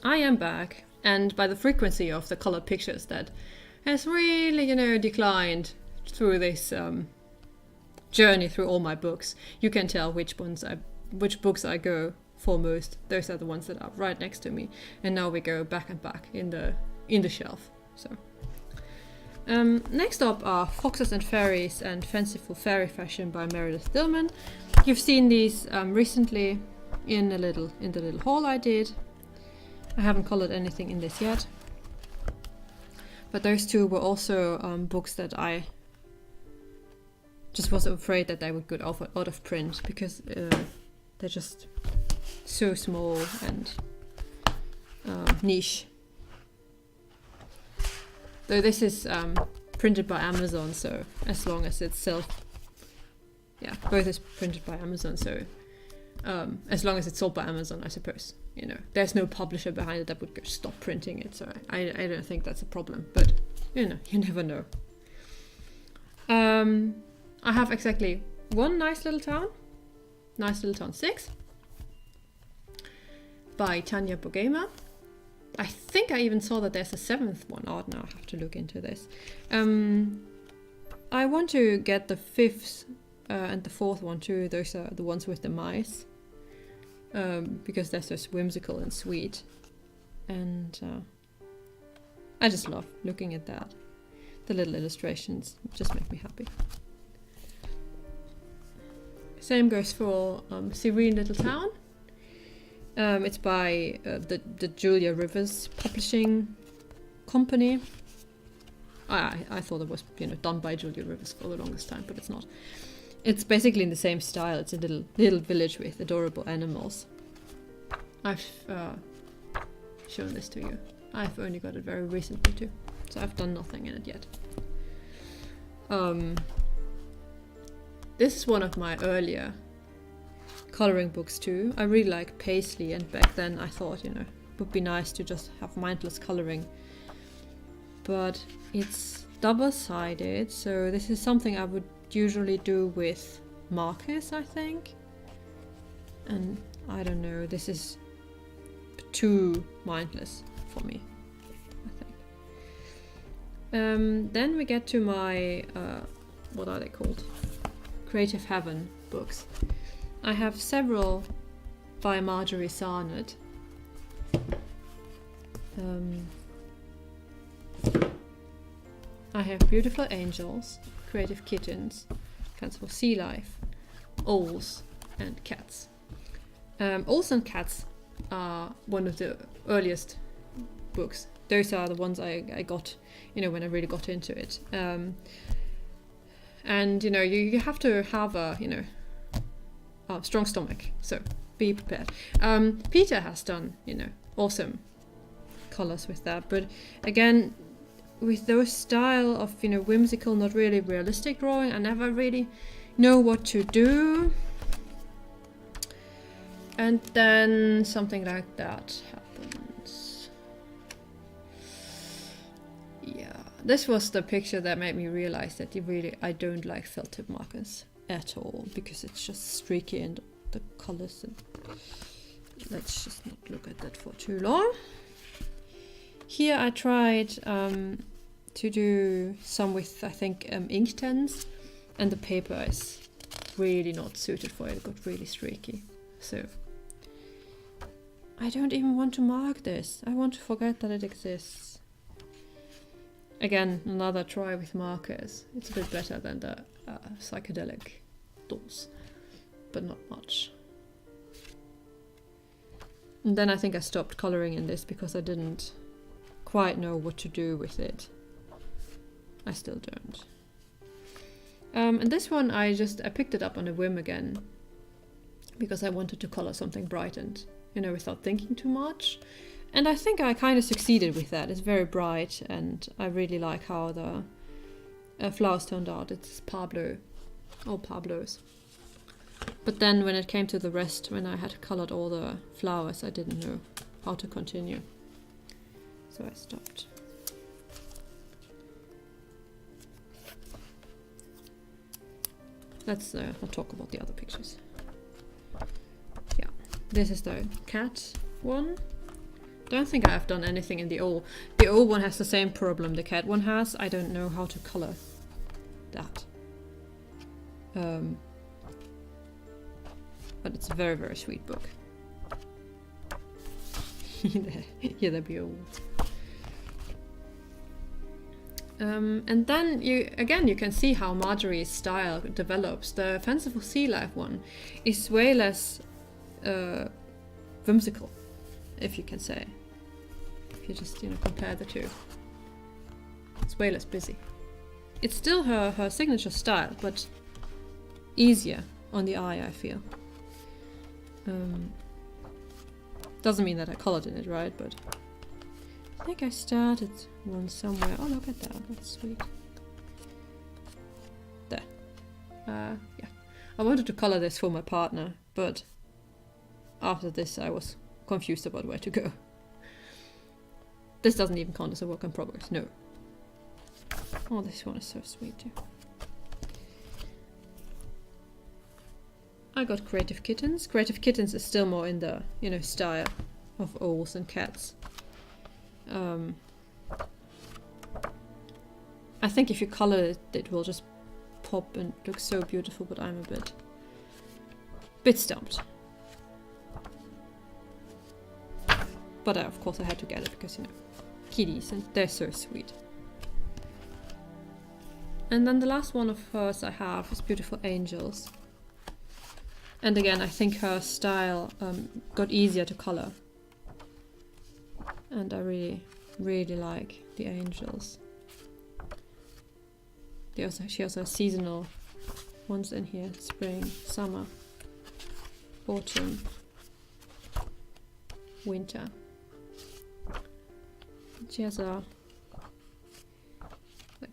I am back, and by the frequency of the colored pictures that has really, declined through this journey through all my books, you can tell which books I go for most. Those are the ones that are right next to me, and now we go back and back in the shelf. So next up are Foxes and Fairies and Fanciful Fairy Fashion by Meredith Dillman. You've seen these recently in the little haul I did. I haven't colored anything in this yet, but those two were also books that I just was afraid that they would go out of print because they're just so small and niche. Though this is printed by Amazon, so as long as it's both is printed by Amazon, so as long as it's sold by Amazon, I suppose. There's no publisher behind it that would stop printing it, so I don't think that's a problem. But you never know. I have exactly one Nice Little Town 6 by Tanya Bogema. I think I even saw that there's a 7th one out now. I have to look into this. I want to get the 5th and the 4th one too. Those are the ones with the mice. Because they're so whimsical and sweet. And I just love looking at that. The little illustrations just make me happy. Same goes for Serene Little Town. It's by the Julia Rivers Publishing Company. I thought it was done by Julia Rivers for the longest time, but it's not. It's basically in the same style. It's a little village with adorable animals. I've shown this to you. I've only got it very recently too, so I've done nothing in it yet. This is one of my earlier coloring books too. I really like Paisley, and back then I thought, it would be nice to just have mindless coloring. But it's double-sided, so this is something I would usually do with markers, I think. And I don't know, this is too mindless for me, I think. Then we get to my, what are they called? Creative Heaven books. I have several by Marjorie Sarnett. I have Beautiful Angels, Creative Kittens, Fanciful Sea Life, Owls, and Cats. Owls and Cats are one of the earliest books. Those are the ones I got, when I really got into it. And you have to have a strong stomach, so be prepared. Peter has done awesome colors with that, but again, with those style of whimsical, not really realistic drawing, I never really know what to do. And then something like that happens. Yeah, this was the picture that made me realize that I don't like felt tip markers at all, because it's just streaky and the colors. And let's just not look at that for too long. Here I tried to do some with, I think, ink tens, and the paper is really not suited for it. It got really streaky. So I don't even want to mark this. I want to forget that it exists. Again, another try with markers. It's a bit better than the psychedelic dolls, but not much. And then I think I stopped coloring in this because I didn't quite know what to do with it. I still don't. And this one I picked it up on a whim again because I wanted to color something bright and without thinking too much. And I think I kind of succeeded with that. It's very bright, and I really like how the flowers turned out. It's Pablo, all Pablos. But then when it came to the rest, when I had colored all the flowers, I didn't know how to continue. So I stopped. Let's not talk about the other pictures. Yeah, this is the cat one. Don't think I've done anything in the old. The old one has the same problem the cat one has. I don't know how to color that. But it's a very, very sweet book. Yeah, that'd be old. And then you can see how Marjorie's style develops. The Fanciful Sea Life one is way less whimsical, if you can say. If you just compare the two, it's way less busy. It's still her signature style, but easier on the eye, I feel. Doesn't mean that I colored in it, right? But I think I started one somewhere. Oh, look at that. That's sweet. There. Yeah. I wanted to color this for my partner, but after this I was confused about where to go. This doesn't even count as a work in progress, no. Oh, this one is so sweet too. I got Creative Kittens. Creative Kittens is still more in the, style of owls and cats. I think if you color it, it will just pop and look so beautiful, but I'm a bit stumped. But of course I had to get it because, kitties, and they're so sweet. And then the last one of hers I have is Beautiful Angels. And again, I think her style got easier to color. And I really, really like the angels. She also has seasonal ones in here. Spring, summer, autumn, winter. She has a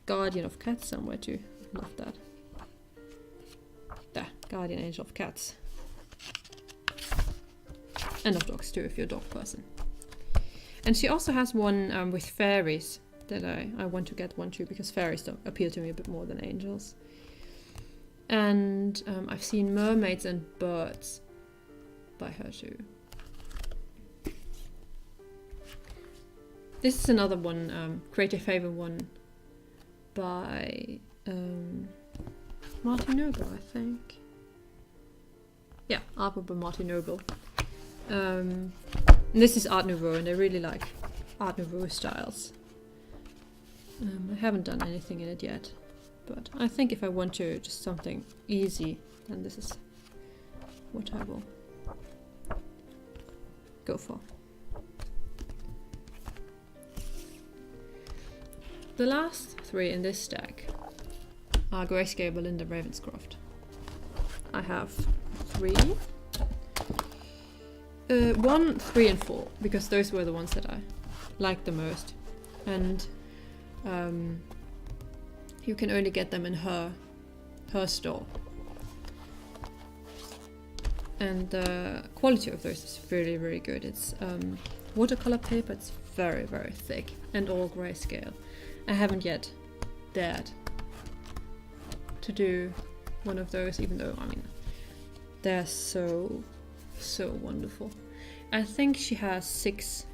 guardian of cats somewhere too. I love that. There, guardian angel of cats. And of dogs too, if you're a dog person. And she also has one with fairies that I want to get one too, because fairies don't appeal to me a bit more than angels. And I've seen mermaids and birds by her too. This is another one, Creative Haven one by Martin Noble, I think. Yeah, artwork by Martin Noble. This is Art Nouveau, and I really like Art Nouveau styles. I haven't done anything in it yet, but I think if I want to just something easy, then this is what I will go for. The last three in this stack are Grayscale, Belinda, Ravenscroft. I have 3. 1, 3 and 4, because those were the ones that I liked the most. And you can only get them in her store. And the quality of those is really, really good. It's watercolor paper, it's very, very thick, and all grayscale. I haven't yet dared to do one of those, even though, they're so wonderful. I think she has 6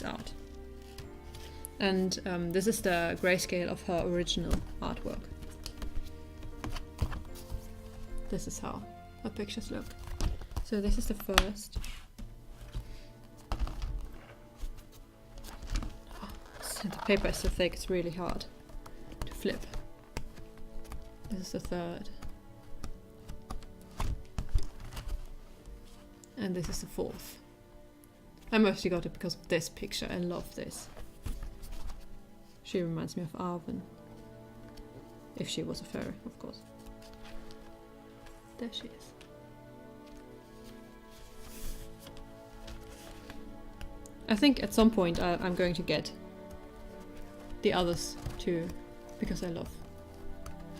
out. And this is the grayscale of her original artwork. This is how her pictures look. So this is the first. The paper is so thick, it's really hard to flip. This is the third. And this is the fourth. I mostly got it because of this picture. I love this. She reminds me of Arwen. If she was a fairy, of course. There she is. I think at some point I'm going to get the others too, because I love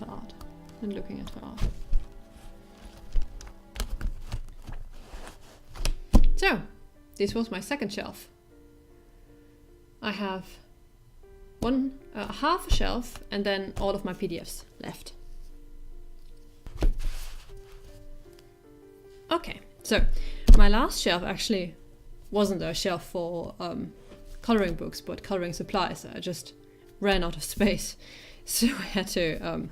her art and looking at her art. So, this was my second shelf. I have half a shelf and then all of my PDFs left. Okay, so my last shelf actually wasn't a shelf for coloring books, but coloring supplies. I just ran out of space, so I had to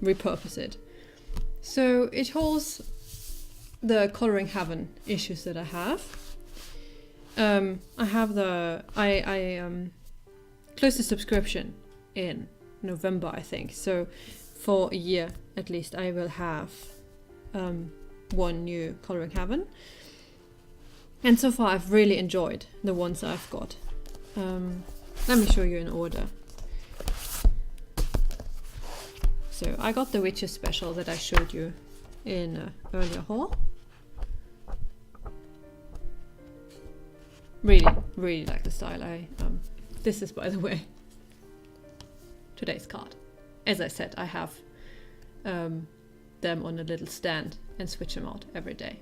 repurpose it. So it holds the Coloring Heaven issues that I have. I closed the subscription in November, I think. So for a year at least, I will have one new Coloring Heaven. And so far, I've really enjoyed the ones I've got. Let me show you in order. So I got the Witches special that I showed you in an earlier haul. Really like the style. This is, by the way, today's card. As I said, I have them on a little stand and switch them out every day.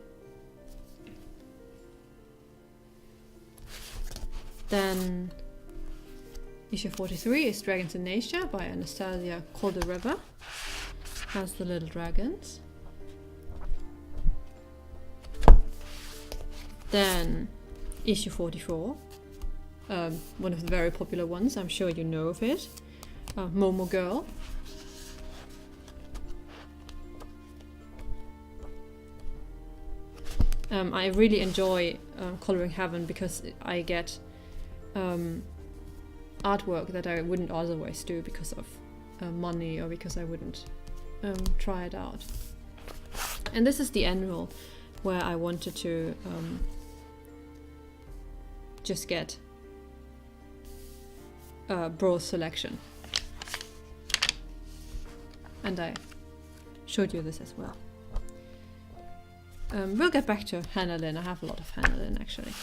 Then issue 43 is Dragons in Asia by Anastasia Koldereva. Has the little dragons. Then issue 44, one of the very popular ones, I'm sure you know of it, Momo Girl. I really enjoy Coloring Heaven because I get artwork that I wouldn't otherwise do because of money or because I wouldn't try it out. And this is the annual where I wanted to just get a broad selection. And I showed you this as well. We'll get back to Hannah Lynn. I have a lot of Hannah Lynn actually.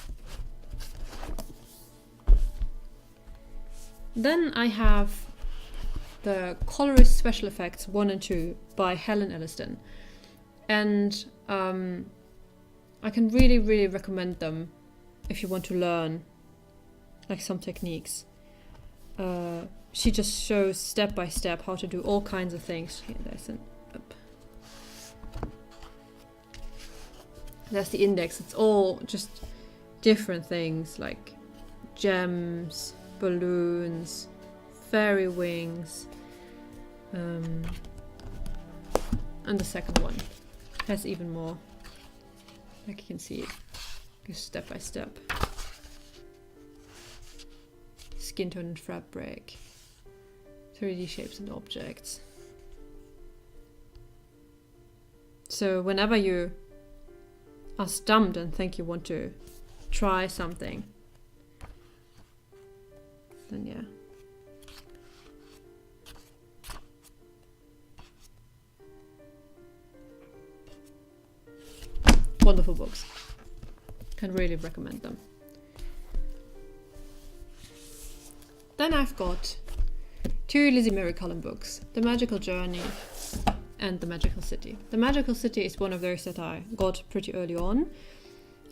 Then I have the Colorist Special Effects 1 and 2 by Helen Elliston. And I can really recommend them if you want to learn like some techniques. She just shows step by step how to do all kinds of things. Here, there's the index. It's all just different things like gems, balloons, fairy wings, and the second one has even more. Like you can see, it goes step by step. Skin tone and fabric, 3D shapes and objects. So whenever you are stumped and think you want to try something, then yeah. Wonderful books. Can really recommend them. Then I've got two Lizzie Mary Cullen books, The Magical Journey and The Magical City. The Magical City is one of those that I got pretty early on,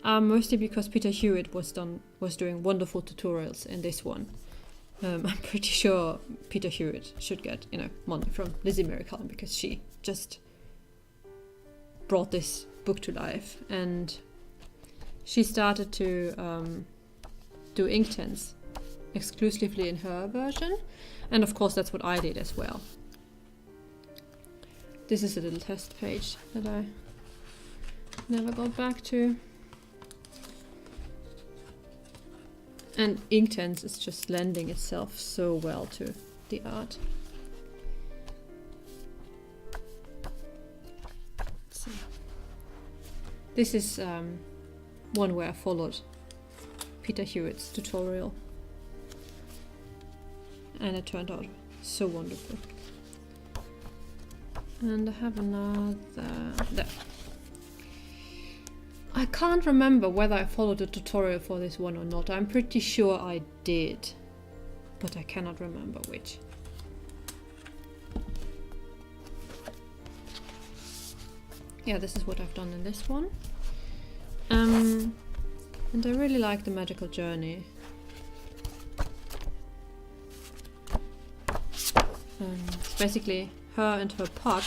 mostly because Peter Hewitt was doing wonderful tutorials in this one. I'm pretty sure Peter Hewitt should get money from Lizzie Mary Cullen because she just brought this book to life, and she started to do ink tints exclusively in her version, and of course that's what I did as well. This is a little test page that I never got back to. And Inktense is just lending itself so well to the art. Let's see. This is one where I followed Peter Hewitt's tutorial. And it turned out so wonderful. And I have another there. I can't remember whether I followed the tutorial for this one or not. I'm pretty sure I did, but I cannot remember which. Yeah, this is what I've done in this one. And I really like The Magical Journey. It's basically her and her puck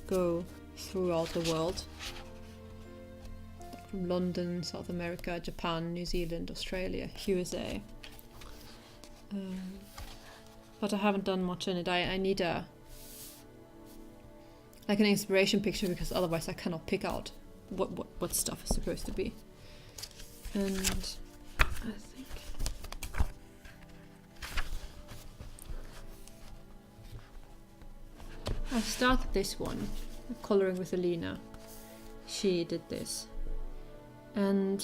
go throughout the world from London, South America, Japan, New Zealand, Australia, USA. But I haven't done much in it. I need an inspiration picture, because otherwise I cannot pick out what stuff is supposed to be. And I think I started this one, Coloring with Alina. She did this. And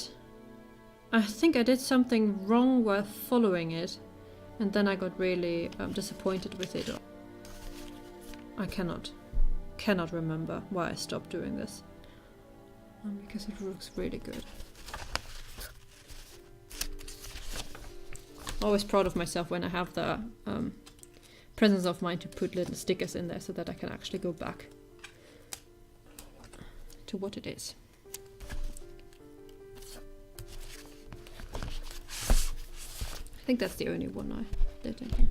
I think I did something wrong while following it, and then I got really disappointed with it. I cannot remember why I stopped doing this. Because it looks really good. Always proud of myself when I have the presence of mind to put little stickers in there so that I can actually go back to what it is. I think that's the only one I did in here.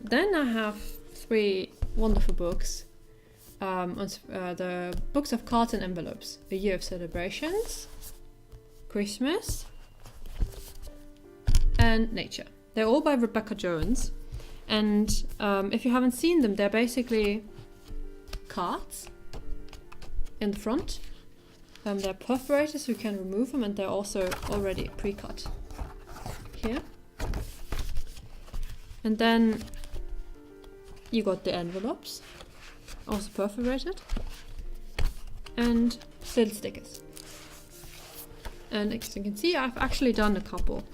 Then I have 3 wonderful books. The books of cards and envelopes. A Year of Celebrations, Christmas, and Nature. They're all by Rebecca Jones. And if you haven't seen them, they're basically cards in the front. They're perforated, so you can remove them, and they're also already pre-cut here. And then you got the envelopes, also perforated, and little stickers. And as you can see, I've actually done a couple.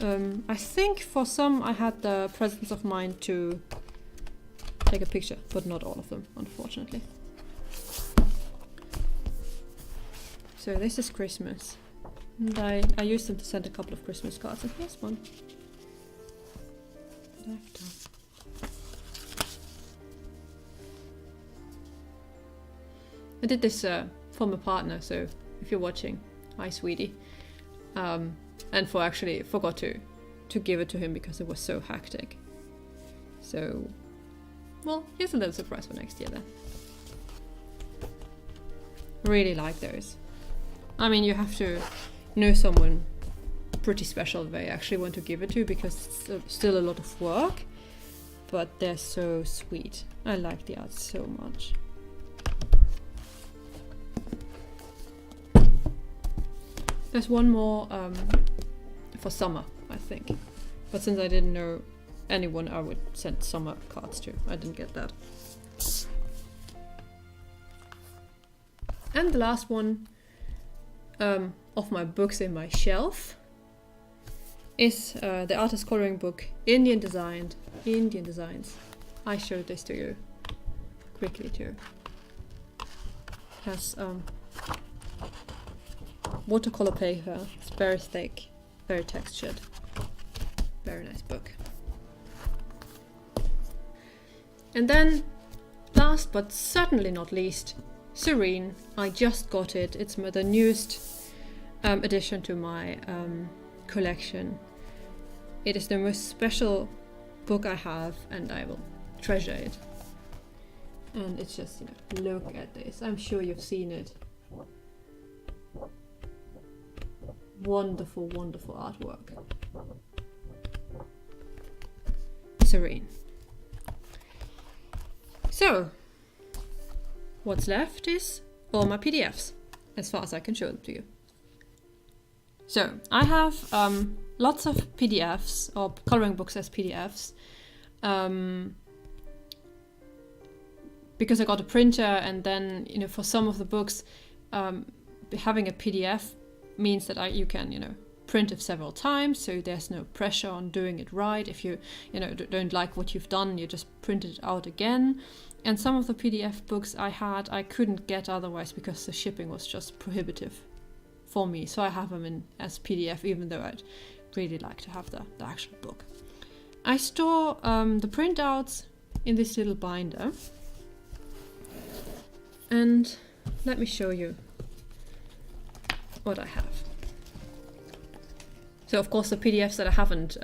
I think for some I had the presence of mind to take a picture, but not all of them, unfortunately. So this is Christmas, and I used them to send a couple of Christmas cards, and here's one that I've done. I did this for my partner, so if you're watching, hi sweetie. And forgot to give it to him because it was so hectic. So, well, here's a little surprise for next year then. Really like those. I mean, you have to know someone pretty special that they actually want to give it to, because it's still a lot of work, but they're so sweet. I like the art so much. There's one more for summer, I think. But since I didn't know anyone I would send summer cards to, I didn't get that. And the last one of my books in my shelf is the artist coloring book, Indian Designs. I showed this to you quickly too. It has watercolor paper. It's very thick, very textured. Very nice book. And then, last but certainly not least, Serene. I just got it. It's the newest addition to my collection. It is the most special book I have, and I will treasure it. And it's just, look at this. I'm sure you've seen it. Wonderful, wonderful artwork. Serene. So, what's left is all my PDFs, as far as I can show them to you. So, I have lots of PDFs, or coloring books as PDFs, because I got a printer, and then, for some of the books, having a PDF means that you can, print it several times, so there's no pressure on doing it right. If you, don't like what you've done, you just print it out again. And some of the PDF books I couldn't get otherwise because the shipping was just prohibitive for me. So I have them as PDF, even though I'd really like to have the actual book. I store the printouts in this little binder. And let me show you what I have. So of course the PDFs that I haven't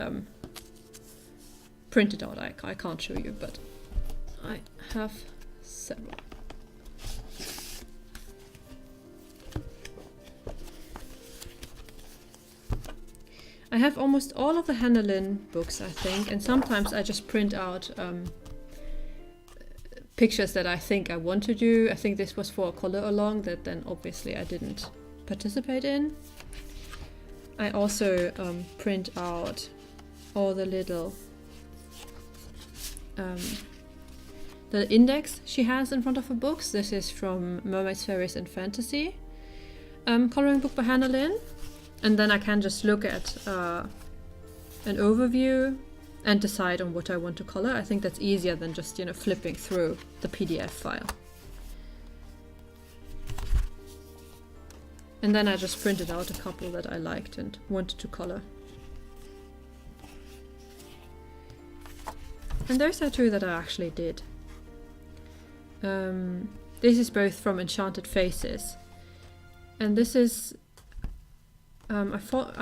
printed out, I can't show you, but I have several. I have almost all of the Hannah Lynn books, I think, and sometimes I just print out pictures that I think I want to do. I think this was for a color along that then obviously I didn't participate in. I also print out all the little the index she has in front of her books. This is from Mermaids, Fairies and Fantasy, coloring book by Hannah Lynn. And then I can just look at an overview and decide on what I want to color. I think that's easier than just, you know, flipping through the PDF file. And then I just printed out a couple that I liked and wanted to color. And those are two that I actually did. This is both from Enchanted Faces. And this is... I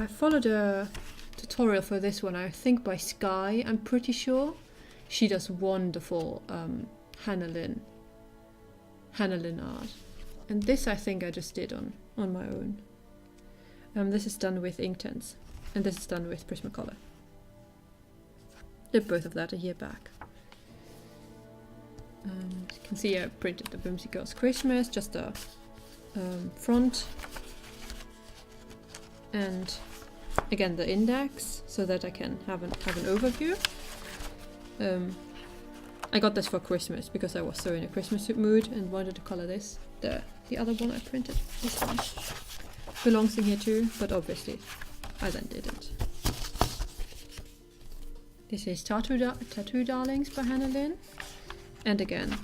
followed a tutorial for this one, I think by Sky, I'm pretty sure. She does wonderful Hannah Lynn art. And this I think I just did on my own. This is done with Inktense, and this is done with Prismacolor. Did both of that a year back. You can see I printed the Whimsy Girls Christmas, just a front. And again the index, so that I can have an overview. I got this for Christmas because I was so in a Christmas mood and wanted to color this. The other one I printed, this one, belongs in here too, but obviously I then didn't. This is Tattoo Darlings by Hannah Lynn. And again,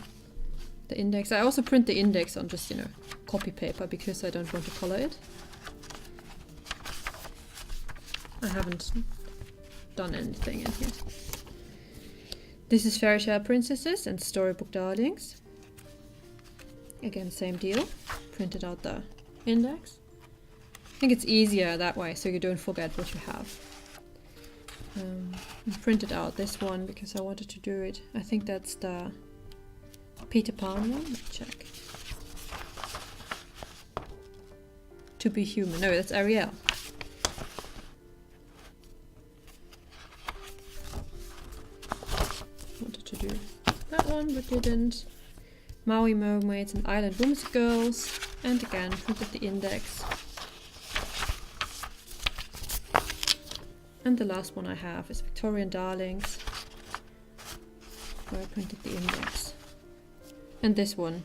the index. I also print the index on just, you know, copy paper because I don't want to color it. I haven't done anything in here. This is Fairy Tale Princesses and Storybook Darlings. Again, same deal. Printed out the index. I think it's easier that way so you don't forget what you have. Printed out this one because I wanted to do it. I think that's the Peter Pan one. Let's check. To Be Human. No, that's Ariel. Wanted to do that one, but didn't. Maui Mermaids and Island Whimsy Girls. And again, printed the index. And the last one I have is Victorian Darlings, where I printed the index. And this one,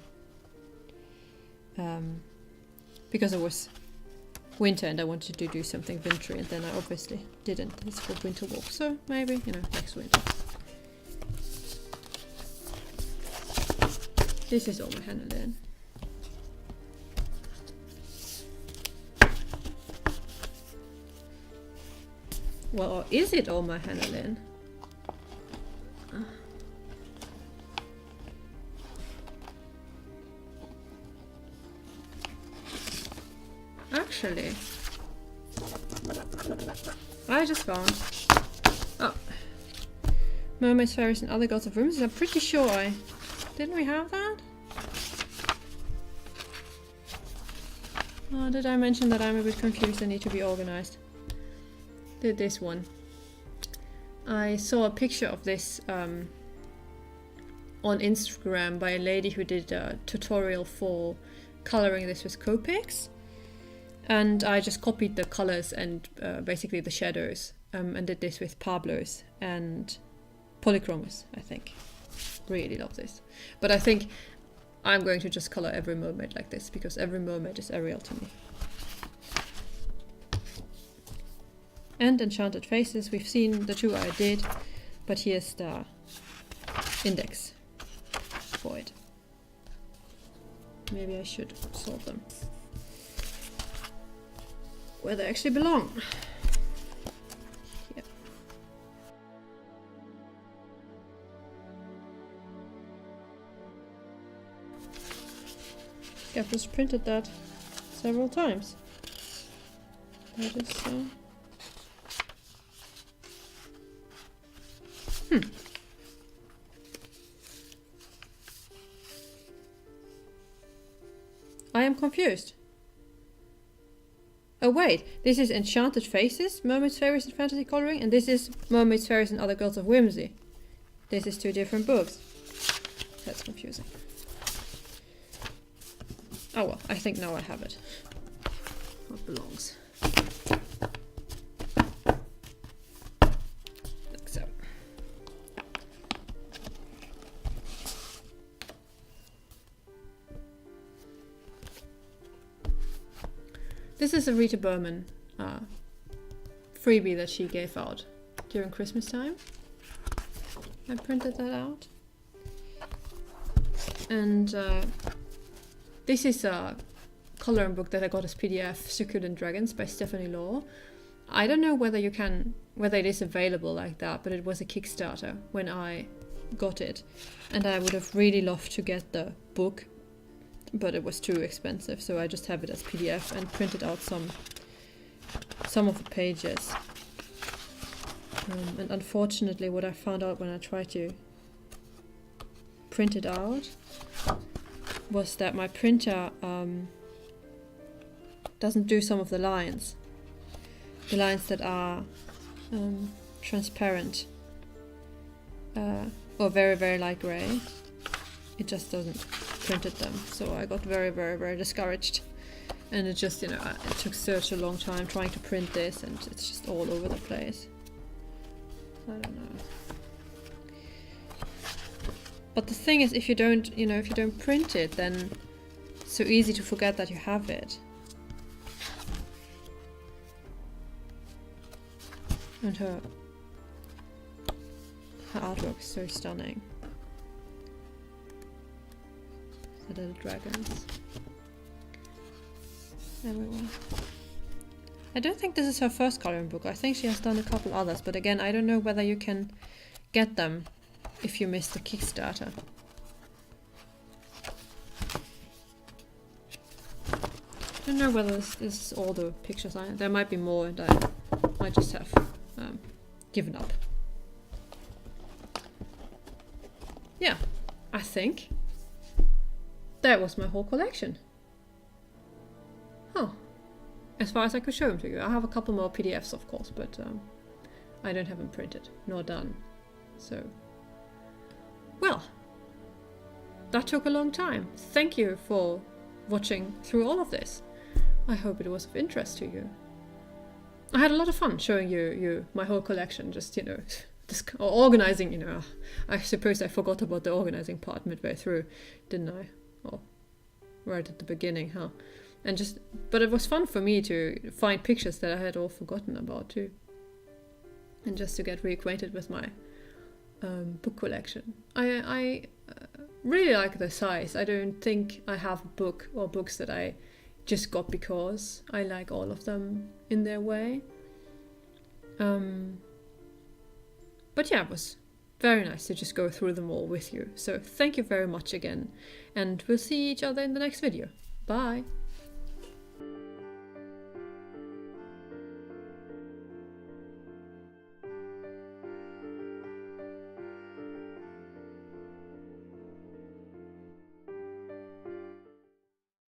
because it was winter and I wanted to do something wintry, and then I obviously didn't. It's for Winter Walk, so maybe, you know, next winter. This is all my Hannah Lynn. Well, or is it all my Hannah Lynn? Actually, I just found... Oh. Mermaids, Fairies and Other Gods of Rooms. I'm pretty sure I... Didn't we have that? Oh, did I mention that I'm a bit confused? I need to be organized. Did this one. I saw a picture of this on Instagram by a lady who did a tutorial for coloring this with Copics, and I just copied the colors and basically the shadows and did this with Pablo's and Polychromos, I think. Really love this. But I think I'm going to just color every mermaid like this because every mermaid is Ariel to me. And Enchanted Faces, we've seen the two I did, but here's the index for it. Maybe I should sort them where they actually belong. Here. I've just printed that several times. That is... confused. Oh wait, this is Enchanted Faces, Mermaids, Fairies and Fantasy Coloring, and this is Mermaids, Fairies and Other Girls of Whimsy. This is 2 different books. That's confusing. Oh well, I think now I have it. What belongs. Like so. This is a Rita Berman freebie that she gave out during Christmas time. I printed that out. And this is a coloring book that I got as PDF, Succulent Dragons by Stephanie Law. I don't know whether it is available like that, but it was a Kickstarter when I got it. And I would have really loved to get the book, but it was too expensive, so I just have it as PDF and printed out some of the pages. And unfortunately, what I found out when I tried to print it out was that my printer doesn't do some of the lines. The lines that are transparent or very, very light grey. It just doesn't print at them. So I got very, very, very discouraged. And it just, it took such a long time trying to print this, and it's just all over the place. I don't know. But the thing is, if you don't print it, then it's so easy to forget that you have it. And her artwork is so stunning. The little dragons everywhere. I don't think this is her first coloring book. I think she has done a couple others, but again, I don't know whether you can get them if you missed the Kickstarter. I don't know whether this is all the pictures. There might be more, and I might just have given up. Yeah, I think that was my whole collection. Oh, as far as I could show them to you. I have a couple more PDFs, of course, but I don't have them printed nor done. So, well, that took a long time. Thank you for watching through all of this. I hope it was of interest to you. I had a lot of fun showing you my whole collection, just, organizing, I suppose I forgot about the organizing part midway through, didn't I? Well, right at the beginning, huh? But it was fun for me to find pictures that I had all forgotten about too. And just to get reacquainted with my book collection. I really like the size. I don't think I have a book or books that I just got because. I like all of them in their way. But yeah, it was very nice to just go through them all with you. So thank you very much again, and we'll see each other in the next video. Bye!